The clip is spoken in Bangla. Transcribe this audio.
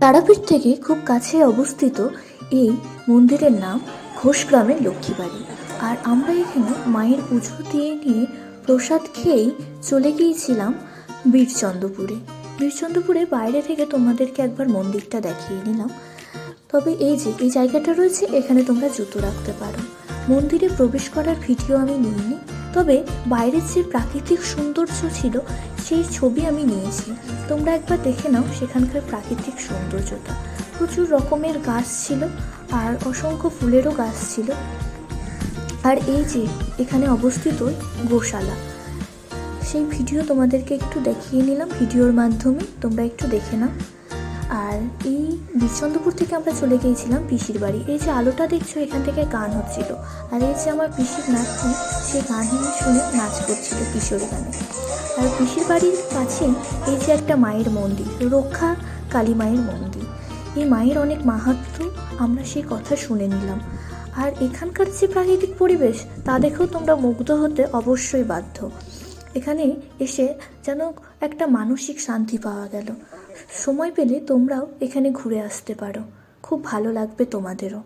তারাপীঠ থেকে খুব কাছে অবস্থিত এই মন্দিরের নাম ঘোষগ্রামের লক্ষ্মীবাড়ি। আর আমরা এখানে মায়ের পুজো দিয়ে নিয়ে প্রসাদ খেয়েই চলে গিয়েছিলাম বীরচন্দ্রপুরে। বীরচন্দ্রপুরের বাইরে থেকে তোমাদেরকে একবার মন্দিরটা দেখিয়ে নিলাম। তবে এই জায়গাটা রয়েছে, এখানে তোমরা জুতো রাখতে পারো। মন্দিরে প্রবেশ করার ভিডিও আমি নিইনি, তবে বাইরের যে প্রাকৃতিক সৌন্দর্য ছিল সেই ছবি আমি নিয়েছি। তোমরা একবার দেখে নাও সেখানকার প্রাকৃতিক সৌন্দর্যটা। প্রচুর রকমের গাছ ছিল আর অসংখ্য ফুলেরও গাছ ছিল। আর এই যে এখানে অবস্থিত গোশালা, সেই ভিডিও তোমাদেরকে একটু দেখিয়ে নিলাম ভিডিওর মাধ্যমে, তোমরা একটু দেখে নাও। আর এই বীরচন্দ্রপুর থেকে আমরা চলে গিয়েছিলাম পিসির বাড়ি। এই যে আলোটা দেখছো, এখান থেকে গান হচ্ছিল। আর এই যে আমার পিসির নাতনি, সে গান শুনে নাচ করছিল কিশোরী গানে। আর পিসির বাড়ির কাছেই এই যে একটা মায়ের মন্দির, রক্ষা কালী মায়ের মন্দির। এই মায়ের অনেক মাহাত্ম্য, আমরা সেই কথা শুনে নিলাম। আর এখানকার যে প্রাকৃতিক পরিবেশ তা দেখেও তোমরা মুগ্ধ হতে অবশ্যই বাধ্য। এখানে এসে যেন একটা মানসিক শান্তি পাওয়া গেল। সময় পেলে তোমরাও এখানে ঘুরে আসতে পারো, খুব ভালো লাগবে তোমাদেরও।